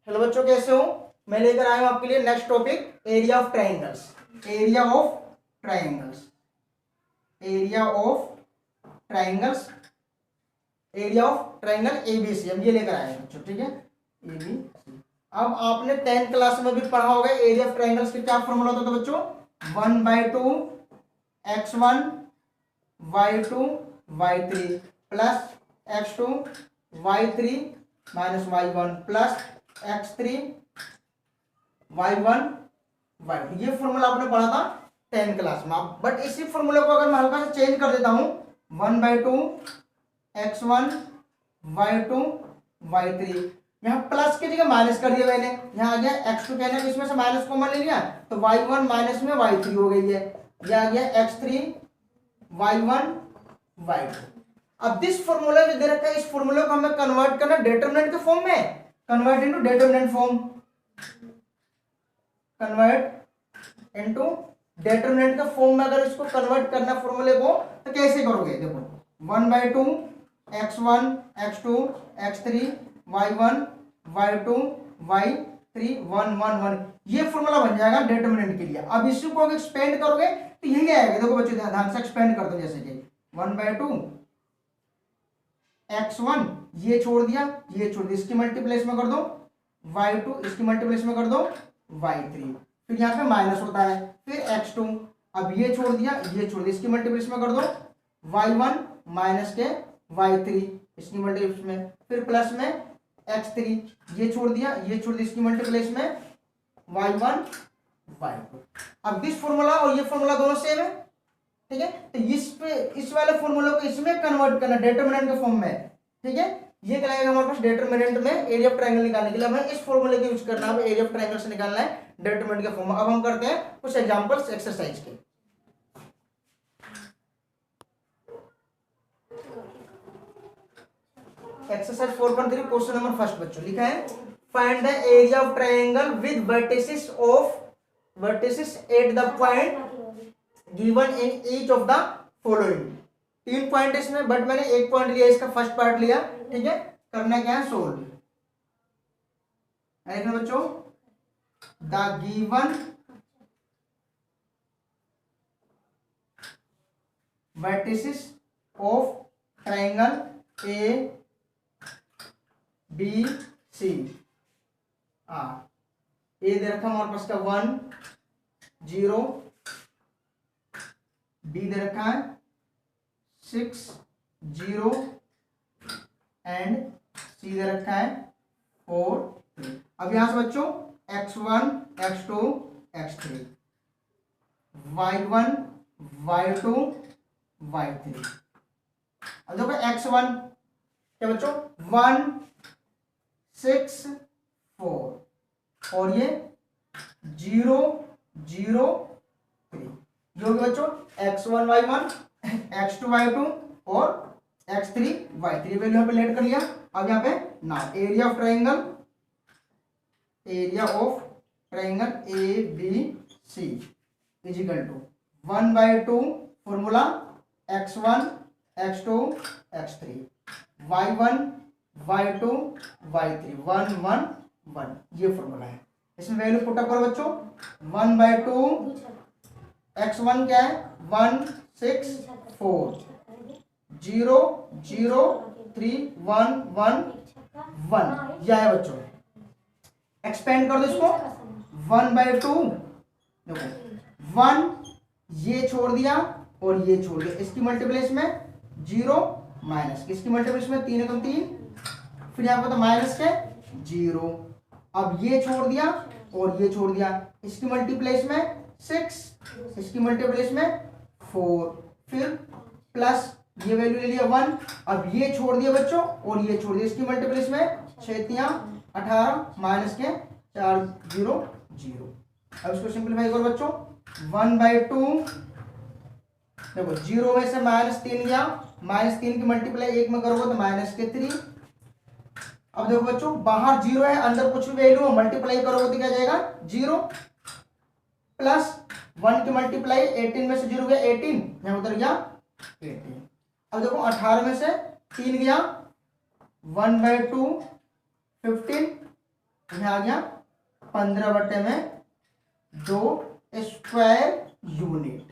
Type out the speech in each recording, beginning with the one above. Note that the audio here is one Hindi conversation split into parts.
हेलो बच्चों, कैसे हो? मैं लेकर आया हूं आपके लिए next topic, area of triangles. Area of triangles, area of triangles, area of triangle ABC हम ये लेकर आए हैं बच्चों, ठीक है। एबीसी अब आपने 10th क्लास में भी पढ़ा होगा एरिया ऑफ ट्राइंगल्स के क्या फॉर्मूला होता था बच्चों। 1/2 x1 y2 y3 plus x2 y3 minus y1 plus x3 y1 y2। ये फॉर्मूला आपने पढ़ा था 10th क्लास में। बट इसी फॉर्मूले को अगर मैं हल्का सा चेंज कर देता हूं, 1/2 x1 y2 y3, यहाँ प्लस की जगह माइनस कर दिया मैंने। यहाँ आ गया x2, कहने को इसमें से माइनस कॉमन ले लिया तो y1 माइनस में y3 हो गई है। यह आ गया x3 y1 y2। अब दिस फॉर्मूला जो दे रखा है, इस फॉर्मूले को हमें कन्वर्ट करना डिटरमिनेंट के फॉर्म में, convert into determinant form, convert into determinant के फॉर्म में अगर इसको कन्वर्ट करना फॉर्मूले को तो कैसे करोगे? देखो 1/2 x1 x2 x3 y1 y2 y3 1 1 1, ये फॉर्मूला बन जाएगा डिटरमिनेंट के लिए। अब इसी को एक्सपेंड करोगे तो यही आएगा। देखो बच्चों ध्यान से एक्सपेंड कर दो, जैसे कि 1/2 x1 ये छोड़ दिया, ये छोड़ दिया, इसकी मल्टीप्लेस में कर दो y2, इसकी मल्टीप्लेस में कर दो y3, फिर यहाँ पे माइनस होता है, फिर x2, अब ये छोड़ दिया, ये छोड़ दिया, इसकी मल्टीप्लेस में कर दो y1 माइनस के y3, इसकी मल्टीप्लेस में, फिर प्लस में x3, ये छोड़ दिया, ये छोड़ दिया, इसकी मल्टीप्लेस में y1 y2। अब दिस फॉर्मूला और ये फॉर्मूला दोनों सेम है, ठीक है। तो इस वाले फॉर्मूले को इसमें कन्वर्ट करना डिटरमिनेंट के फॉर्म में, ठीक है। ये क्या लगेगा हमारे पास डिटरमिनेंट में एरिया ऑफ ट्रायंगल निकालने के लिए हमें इस फॉर्मूले का यूज करना है। एरिया ऑफ ट्रायंगल से निकालना है डिटरमिनेंट के फॉर्म में। अब हम करते हैं कुछ एग्जांपल्स एक्सरसाइज के। एक्सरसाइज 4.3 क्वेश्चन नंबर फर्स्ट बच्चों लिखा है, find the area of triangle with vertices at the point given in each of the following. 3 point इसमें, बट मैंने एक पॉइंट लिया, इसका फर्स्ट पार्ट लिया, ठीक है। करना क्या है, सोल्व। देखना बच्चों, the given vertices of triangle A B C are. A दे रखा हमारे पास का 1 0, बी दे रखा है 6 0 एंड सी दे रखा है 4 3। अब यहां से बच्चों x1 x2 x3 y1 y2 y3। अब देखो x1 क्या बच्चों 1 6 4 और ये 0 0 3, जो कि बच्चों x1 y1 x2 y2 और x3 y3 वैल्यू यहाँ पे लेट कर लिया। अब यहाँ पे ना area of triangle A B C is equal to 1/2 formula x1 x2 x3 y1 y2 y3 1 1 1, ये फॉर्मूला है। इसमें वैल्यू पुट अप करो बच्चों। 1/2 x1 क्या है 1 6 4 0 0 3 1 1 1, यह है बच्चों। एक्सपेंड कर दो इसको 1/2, देखो 1 ये छोड़ दिया और ये छोड़ दिया, इसकी मल्टीप्लेस में 0 माइनस, इसकी मल्टीप्लेस में 3 एकम 3, फिर यहाँ पर तो माइनस के 0। अब ये छोड़ दिया और ये छोड़ दिया, इसकी मल्टीप्लेस में 6, इसकी मल्टीप्लेस में 4, फिर प्लस ये वैल्यू ले लिया 1। अब ये छोड़ दिया बच्चों और ये छोड़ दिया, इसकी मल्टीप्लेस में 6 3 18 माइनस के 4 0 0। अब इसको सिंपलीफाई करो बच्चों 1/2, देखो 0 में से -3 गया, -3 की मल्टीप्लाई 1 में करोगे तो -3। अब देखो बच्चों बाहर 0 है, अंदर कुछ भी वैल्यू मल्टीप्लाई करोगे तो क्या जाएगा 0, प्लस 1 की मल्टीप्लाई 18 में से 0 गया 18, यहां उधर गया 18। अब देखो 18 में से 3 गया 1/2 15 यह आ गया 15/2 स्क्वायर यूनिट,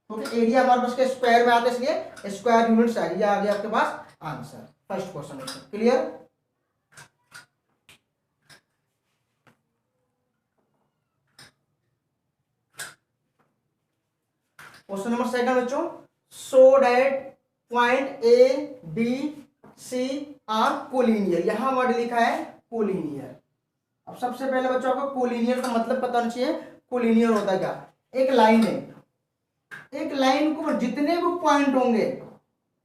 क्योंकि एरिया हमारे पास के स्क्वायर में आता है इसलिए स्क्वायर यूनिट आ गया आपके पास answer. First question clear. Question number second बच्चों, so that point A B C are collinear, यहां वर्ड लिखा है कोलिनियर। अब सबसे पहले बच्चों आपको कोलिनियर का मतलब पता होना चाहिए। कोलिनियर होता है क्या, एक लाइन है, एक लाइन को जितने भी पॉइंट होंगे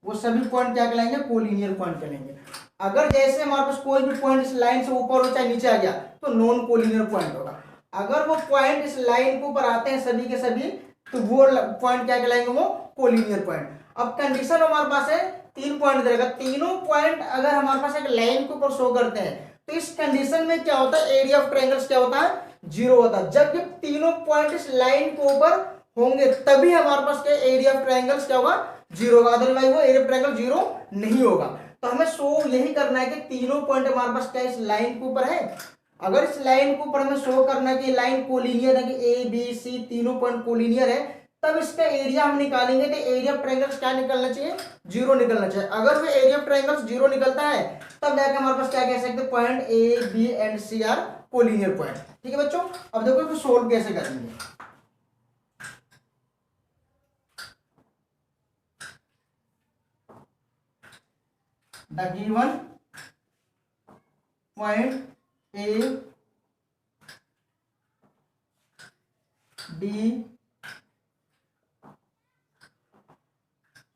वो सभी पॉइंट क्या कहलाएंगे, कोलिनियर पॉइंट कहलाएंगे। अगर जैसे हमारे पास कोई भी पॉइंट इस लाइन से ऊपर हो चाहे नीचे आ गया तो नॉन कोलिनियर पॉइंट होगा। अगर वो पॉइंट इस लाइन के ऊपर आते हैं सभी के सभी तो वो पॉइंट क्या कहलाएंगे, वो कोलिनियर पॉइंट। अब कंडीशन हमारे पास है 3 पॉइंट देगा, तीनों पॉइंट अगर हमारे पास एक लाइन के ऊपर शो करते हैं तो इस कंडीशन में क्या होता है, एरिया ऑफ ट्रायंगल्स क्या होता है, 0 होता है। जब ये तीनों पॉइंट इस लाइन के ऊपर होंगे तभी हमारे पास के एरिया ऑफ ट्रायंगल्स क्या होगा, 0 होगा, अदरवाइज वो एरिया ऑफ ट्रायंगल 0 नहीं होगा। तो हमें शो यही करना है कि तीनों पॉइंट हमारे पास क्या इस लाइन के ऊपर है। अगर इस लाइन के ऊपर हमें शो करना है कि लाइन कोलिनियर है, कि ए बी सी तीनों पॉइंट कोलिनियर है, तब इसका एरिया हम निकालेंगे तो एरिया ऑफ ट्रायंगल्स क्या निकलना चाहिए, 0 निकलना चाहिए। अगर वो एरिया ऑफ ट्रायंगल्स 0 निकलता है तब जाके हमारे पास क्या कह सकते हैं, point A B and C are collinear point. ठीक है बच्चों, अब देखो इसको सोल्व कैसे करेंगे। The given point A B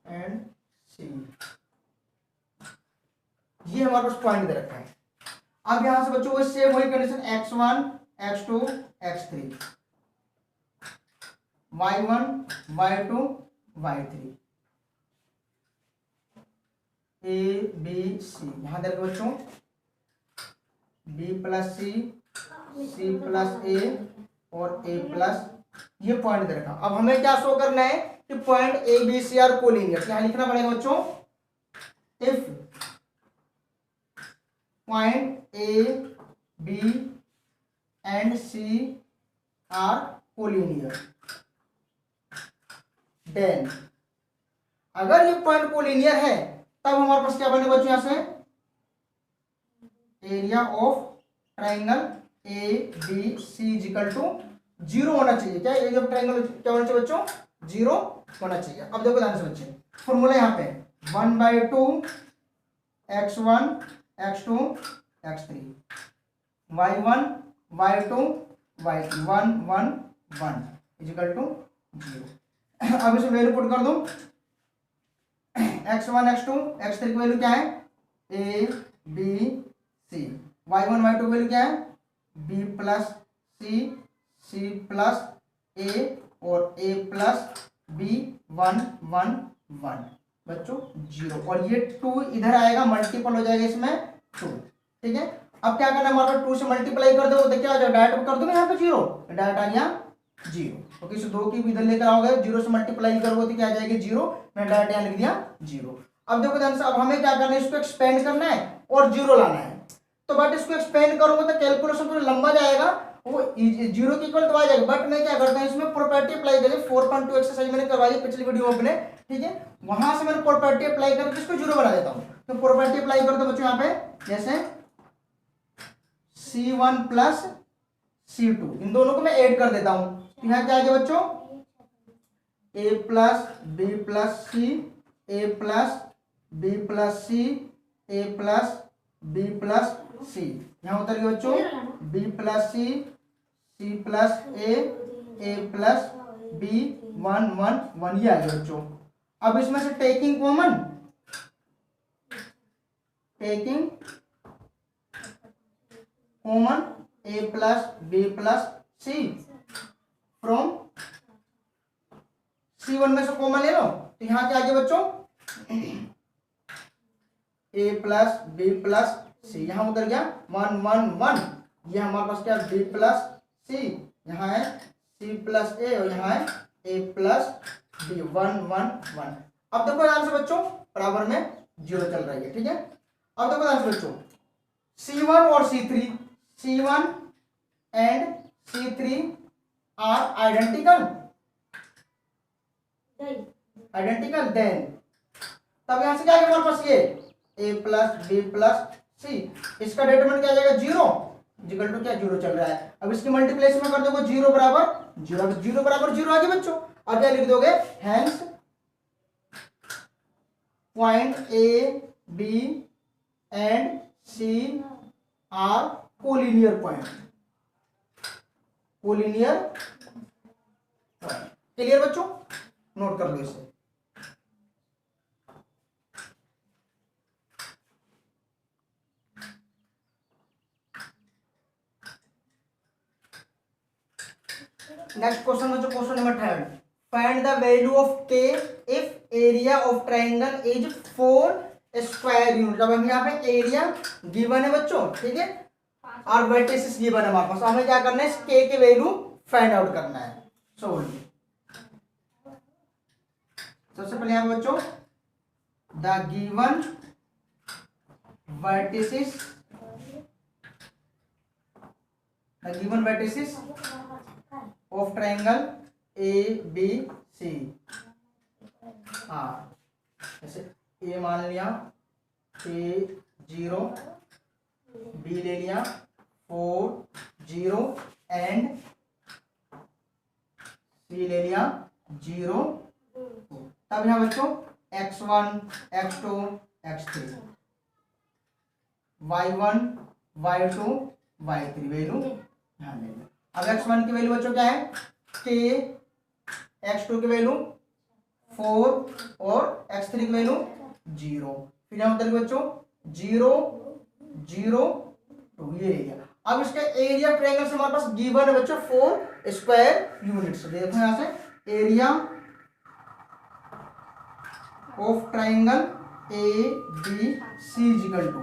and C, ये हमारे पास पॉइंट दे रखा है। अब यहां से बच्चों सेम वही condition x1 x2 x3 y1 y2 y3 a b c, यहां दे रखा बच्चों b plus C, C plus A और a प्लस, ये पॉइंट दे रखा। अब हमें क्या शो करना है कि point A B C are collinear, यहां लिखना पड़ेगा बच्चों, if point A B and C are collinear, then अगर ये पॉइंट कोलिनियर है तब हमारे पास क्या बने बच्चों, यहां से area of triangle A B C equal to 0 होना चाहिए। क्या एरिया ऑफ ट्रायंगल क्या होना चाहिए बच्चों, 0 होना चाहिए। अब देखो ध्यान से बच्चे, फॉर्मूला यहाँ पे 1/2 x1 x2 x3 y1 y2 y3 1 1 1 equal to 0। अब इसे वैल्यू पुट कर दो, x1 x2 x3 की वैल्यू क्या है, a b c, y1 y2 की वैल्यू क्या है, b plus c, c plus a और a प्लस b 1 1 1 बच्चों 0, और ये 2 इधर आएगा मल्टीपल हो जाएगा इसमें 2। ठीक है, अब क्या करना है, हमारे पास 2 से मल्टीप्लाई कर दो तो क्या हो जाएगा, डायरेक्ट कर दूंगा यहाँ पे 0, डायरेक्ट आ गया 0। तो किसी 2 की भी इधर लेकर आओगे 0 से मल्टीप्लाई करोगे तो क्या आ जाएगी 0, मैं डायरेक्ट यहाँ लिख दिया 0। अब देखो ध्यान से, अब हमें क्या करना है, इसको एक्सपेंड करना है और 0 लाना है। तो बट इसको एक्सपेंड करोगे तो कैलकुलेशन थोड़ा लंबा जाएगा, वो 0 के इक्वल तो आ जाएगा। बट मैं क्या करता हूँ, इसमें प्रॉपर्टी अप्लाई करिए, 4.2 एक्सरसाइज मैंने करवाई है पिछली वीडियो में अपने, ठीक है, वहां से मैंने प्रॉपर्टी अप्लाई करके इसको 0 बना देता हूँ। तो प्रॉपर्टी अप्लाई कर दो बच्चों यहाँ पे, जैसे C1 प्लस C2, इन दोनों को मैं ऐड कर देता हूँ। तो यहाँ क्या आ गया बच्चों, a plus B plus C, A plus B plus C, A plus B plus C, यहाँ उतर गया बच्चों b plus C, C plus A plus B 1 1 1, ये आ गया बच्चों। अब इसमें से taking common, taking common a plus B plus C from C1 में से कॉमन ले लो, तो यहाँ क्या आ गया बच्चों, a plus B plus C, यहाँ उतर गया 1 1 1, ये हमारे पास क्या b प्लस सी, यहाँ है c प्लस ए और यहाँ है a प्लस बी 1 1 1। अब देखो ध्यान से बच्चों, बराबर में 0 चल रही है। ठीक है, अब देखो ध्यान से बच्चों, C1 और C3 C1 and C3 are identical, then तब यहां से क्या आएगा हमारे पास, ये a प्लस बी प्लस सी, इसका डिटरमिनेंट क्या आ जाएगा, 0 इक्वल टू क्या, 0 चल रहा है। अब इसकी मल्टीप्लिकेशन में कर दोगे 0 बराबर 0, अब 0 बराबर 0 आ गया बच्चों। अब क्या लिख दोगे, hence point A B and C are collinear point, collinear point. Clear बच्चों, नोट कर लो इसे। नेक्स्ट क्वेश्चन बच्चों, question number 3, find the value of K if area of triangle is 4 square unit. अब हम यहाँ पे एरिया गिवन है बच्चों, ठीक है, और वर्टिसेस गिवन है हमारे पास। हमें क्या करना है, के की वैल्यू फाइंड आउट करना है। सबसे पहले यहाँ पे बच्चों, the given vertices of triangle A B C जैसे ए मान लिया, ए 0, बी ले लिया 4 0 एंड सी ले लिया 0 2। तब यहाँ बच्चों x1 x2 x3 y1 y2 y3 value ध्यान देंगे। अब x1 की वैल्यू बच्चों क्या है, k, x2 की वैल्यू 4 और x3 की वैल्यू 0। फिर यहाँ मतलब बच्चों 0 0 2 ये ले गया। अब इसका एरिया ट्रायंगल से हमारे पास गिवन है बच्चों 4 स्क्वायर यूनिट्स। देखो यहाँ से area of triangle A B C equal to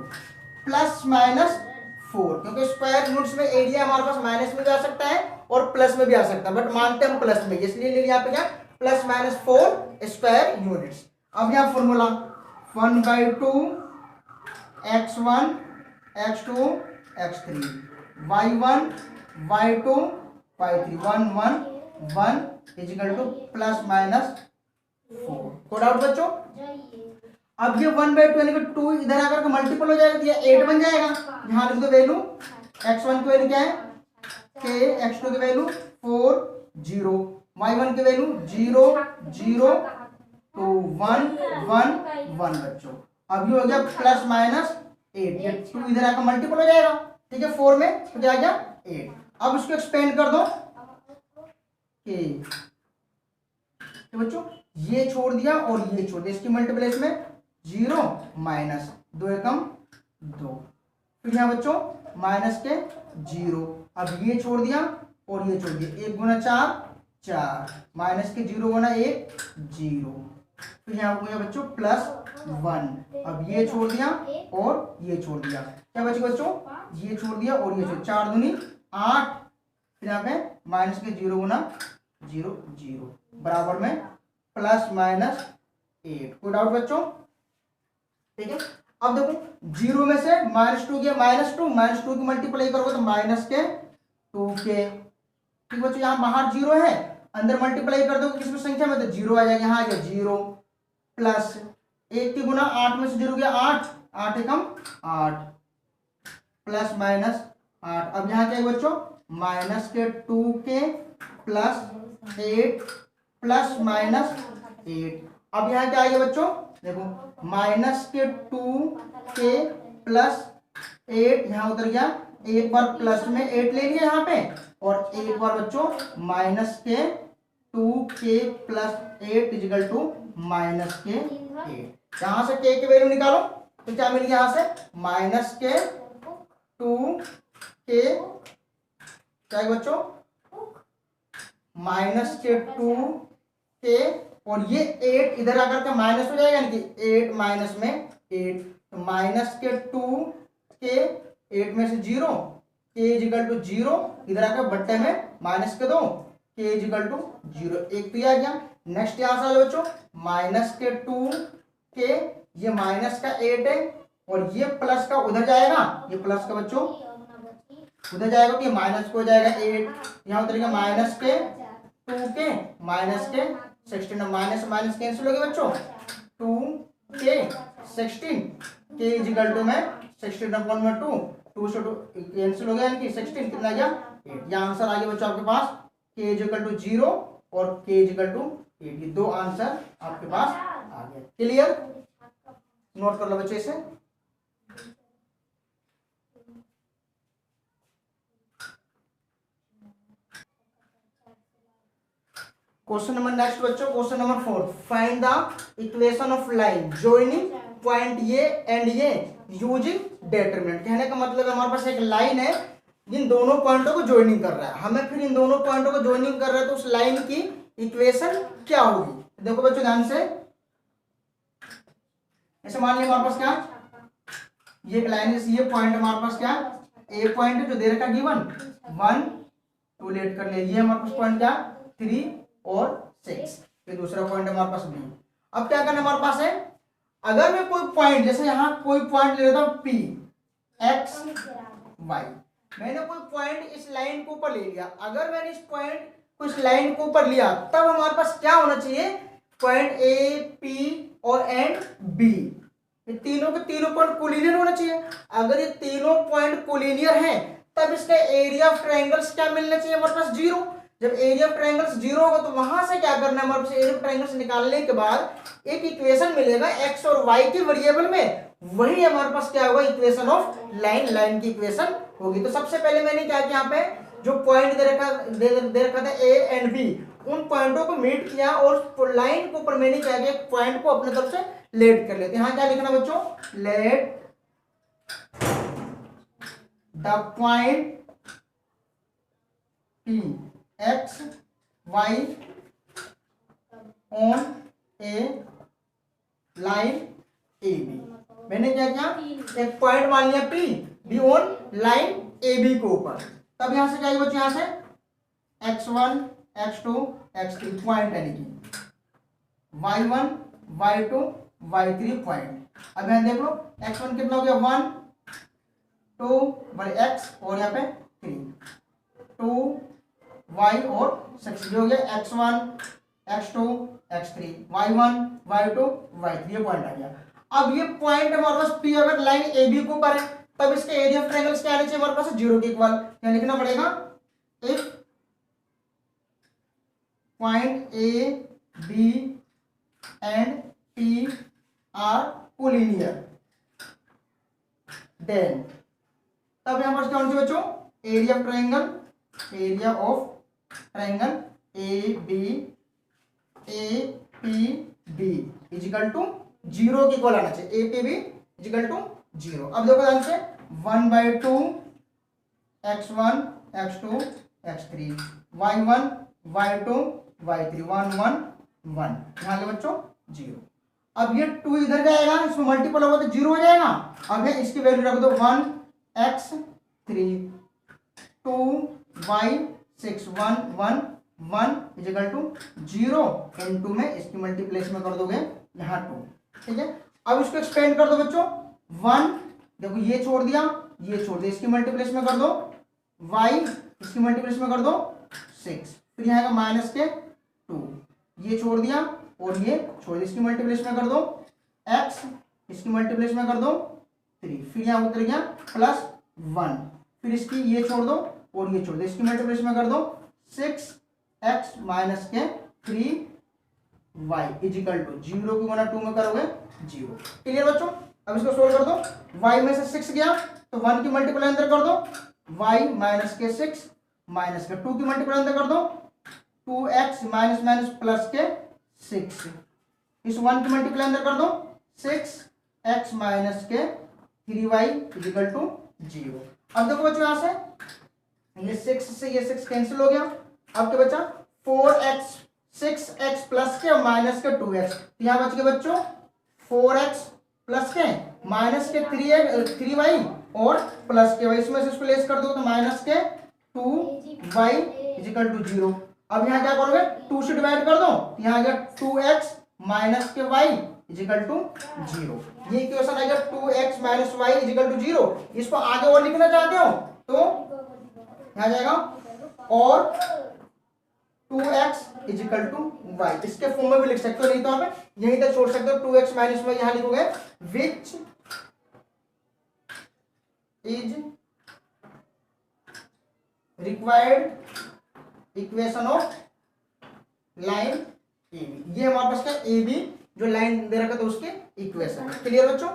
plus minus 4, क्योंकि स्क्वायर यूनिट्स में एरिया हमारे पास माइनस में भी आ सकता है और प्लस में भी आ सकता है, बट मानते हैं हम प्लस में, इसलिए ले लिया यहाँ पे क्या, प्लस माइनस 4 स्क्वायर यूनिट्स। अब यहाँ formula 1/2 x1 x2 x3 y1 y2 y3 1 1 1 equal to plus minus 4। कोई डाउट बच्चों? अब ये 1/2 यानी कि 2 इधर आकर के मल्टीपल हो जाएगा तो ये 8 बन जाएगा। यहाँ लिख दो वैल्यू, x1 की वैल्यू क्या है k, x2 की वैल्यू 4 0, y1 की वैल्यू 0 0 2 1 1 1 बच्चों। अब ये हो गया प्लस माइनस 8, ये 2 इधर आकर मल्टीपल हो जाएगा, ठीक है, 4 में तो क्या आ गया 8। अब इसको एक्सपेंड कर दो k, तो बच्चों ये छोड़ दिया और ये छोड़ दिया, इसकी मल्टीप्लिकेशन में 0 माइनस 2 एकम 2, फिर यहाँ बच्चों माइनस के 0। अब ये छोड़ दिया और ये छोड़ दिया, 1 गुना 4 4 माइनस के 0 गुना 1 0, फिर यहाँ हो गया बच्चों प्लस 1। अब ये छोड़ दिया और ये छोड़ दिया, क्या बचे बच्चों, ये छोड़ दिया और ये छोड़, 4 दूनी 8, फिर यहाँ पे माइनस के 0 गुना 0 0 बराबर में प्लस माइनस 8। कोई डाउट बच्चों? ठीक है। अब देखो 0 में से -2 गया -2 की मल्टीप्लाई करोगे तो माइनस के 2 के, ठीक बच्चों, यहाँ बाहर 0 है, अंदर मल्टीप्लाई कर दोगे किसी भी संख्या में तो 0 आ जाएगा, यहाँ आ गया 0 प्लस 1 की गुना 8 में से 0 गया 8 8 एकम 8 प्लस माइनस 8। अब यहाँ क्या है बच्चों, माइनस के 2 के प्लस 8 प्लस माइनस 8। अब यहाँ क्या आएगा बच्चों, देखो माइनस के 2 के प्लस 8, यहाँ उतर गया, एक बार प्लस में 8 ले लिया यहाँ पे और एक बार बच्चों माइनस के 2 के प्लस 8 इक्वल टू माइनस के 8। यहाँ से के की वैल्यू निकालो तो क्या मिल गया, यहाँ से माइनस के 2 के क्या है बच्चों, माइनस के 2 के और ये 8 इधर आकर के माइनस हो जाएगा, यानी कि 8 माइनस में 8, तो माइनस के 2 के 8 में से 0 के इक्वल टू 0, इधर आकर बट्टे में माइनस के 2 के इक्वल टू 0, एक तो ये आ गया। नेक्स्ट यहाँ से आ जाओ बच्चों, माइनस के 2 के, ये माइनस का 8 है और ये प्लस का उधर जाएगा, ये प्लस का बच्चों उधर जाएगा कि माइनस को जाएगा 8, यहाँ उतरेगा माइनस के 2 के माइनस के 16, माइनस माइनस कैंसिल हो गया बच्चों, 2 के 16 के इजिकल टू में 16 अपॉन में 2 से 2 कैंसिल हो गया, यानी कि 16 कितना गया 8। यह आंसर आ गया बच्चों आपके पास के इजिकल टू 0 और के इजिकल टू 8, ये दो आंसर आपके पास आ गया। क्लियर, नोट कर लो बच्चे इसे। क्वेश्चन नंबर नेक्स्ट बच्चों, question number 4, find the equation of line joining point A and A using determinant. कहने का मतलब है हमारे पास एक लाइन है जिन दोनों पॉइंटों को ज्वाइनिंग कर रहा है, हमें फिर इन दोनों पॉइंटों को ज्वाइनिंग कर रहा है तो उस लाइन की इक्वेशन क्या होगी। देखो बच्चों ध्यान से, ऐसे मान लिया हमारे पास क्या, ये एक लाइन है, ये पॉइंट हमारे पास क्या ए पॉइंट है जो दे रखा गिवन 1 2 लेट कर लिया, ये हमारे पास पॉइंट क्या 3 और 6, ये दूसरा पॉइंट हमारे पास बी। अब क्या करना हमारे पास है, अगर मैं कोई पॉइंट जैसे यहाँ कोई पॉइंट ले लेता हूँ पी एक्स वाई, मैंने कोई पॉइंट इस लाइन के ऊपर ले लिया, अगर मैंने इस पॉइंट को इस लाइन के ऊपर लिया तब हमारे पास क्या होना चाहिए, पॉइंट ए पी और एंड बी, ये तीनों के तीनों पॉइंट कोलिनियर होना चाहिए। अगर ये तीनों पॉइंट कोलिनियर हैं तब इसका एरिया ऑफ ट्रायंगल्स क्या मिलना चाहिए हमारे पास 0। जब एरिया ऑफ ट्रायंगल्स 0 होगा तो वहां से क्या करना है हमारे पास, एरिया ऑफ ट्रायंगल्स निकालने के बाद एक इक्वेशन मिलेगा एक्स और वाई के वेरिएबल में, वही हमारे पास क्या होगा इक्वेशन ऑफ लाइन, लाइन की इक्वेशन होगी। तो सबसे पहले मैंने क्या किया, यहाँ पे जो पॉइंट दे रखा था ए एंड बी, उन पॉइंटों को मीट किया और लाइन के ऊपर मैंने क्या किया, पॉइंट को अपने तरफ से लेट कर लेते। यहाँ क्या लिखना बच्चों, let the point P X Y on a line A B. मैंने क्या किया, एक पॉइंट मान लिया P B on line A B के ऊपर। तब यहां से क्या है बच्चों, यहां से x1 x2 x3 पॉइंट यानी कि y1 y2 y3 पॉइंट। अब यहां देख लो x1 कितना हो गया 1 2 बड़े x और यहाँ पे 3 2 y और 6 हो गया x1 x2 x3 y1 y2 y3, ये पॉइंट आ गया। अब ये पॉइंट हमारे पास P अगर लाइन ए बी के ऊपर है तब इसके एरिया ऑफ ट्रायंगल्स क्या आना चाहिए हमारे पास 0 के इक्वल। क्या लिखना पड़ेगा, if point A B and P are collinear then, तब यहां पर क्या होना चाहिए बच्चों, area of triangle, area of triangle A P B is equal to 0 के इक्वल आना चाहिए, A P B is equal to 0। अब देखो ध्यान से 1/2 x1 x2 x3 y1 y2 y3 1 1 1, यहाँ के बच्चों 0। अब ये 2 इधर जाएगा, इसमें मल्टीपल होगा तो 0 हो जाएगा। अब ये इसकी वैल्यू रख दो 1 x3 2 y6 1 1 1 इजिकल टू 0 × में इसकी मल्टीप्लेस में कर दोगे यहाँ 2, ठीक है। अब इसको एक्सपेंड कर दो बच्चों 1, देखो ये छोड़ दिया ये छोड़ दिया, इसकी मल्टीप्लेस में कर दो y, इसकी मल्टीप्लेस में कर दो 6, फिर यहाँ का माइनस के 2, ये छोड़ दिया और ये छोड़ दिया, इसकी मल्टीप्लेस में कर दो x, इसकी मल्टीप्लेस में कर दो 3, फिर यहाँ उतर गया +1, फिर इसकी ये छोड़ दो और ये छोड़ दो, इसकी मल्टीप्लेस में कर दो 6x माइनस के 3y इजिकल टू 0 को 2 में करोगे 0। क्लियर बच्चों, अब इसको सोल्व कर दो, y में से 6 गया तो 1 की मल्टीप्लाई अंदर कर दो, y माइनस के 6 माइनस के 2 की मल्टीप्लाई अंदर कर दो 2x माइनस माइनस प्लस के 6, इस 1 की मल्टीप्लाई अंदर कर दो 6x माइनस के 3y इजिकल टू 0। अब देखो बच्चों यहाँ से ये 6 से ये 6 कैंसिल हो गया, अब क्या बचा 4x 6x प्लस के माइनस के 2x, यहाँ बच गए बच्चों 4x प्लस के माइनस के 3y और प्लस के y, इसमें से इसको लेस कर दो तो माइनस के 2y इजिकल टू 0। अब यहाँ क्या करोगे 2 से डिवाइड कर दो, यहाँ आ गया 2x माइनस के y इजिकल टू 0। ये इक्वेशन आ गया 2x minus y is equal to 0। इसको आगे और लिखना चाहते हो तो यहाँ जाएगा, और 2x इजिकल टू y, इसके फॉर्म में भी लिख सकते हो, नहीं तो आप यहीं तक छोड़ सकते हो, 2x माइनस वाई यहाँ लिखोगे, which is required equation of line A B. ये हमारे पास क्या ए बी जो लाइन दे रखा था उसके इक्वेशन। क्लियर बच्चों?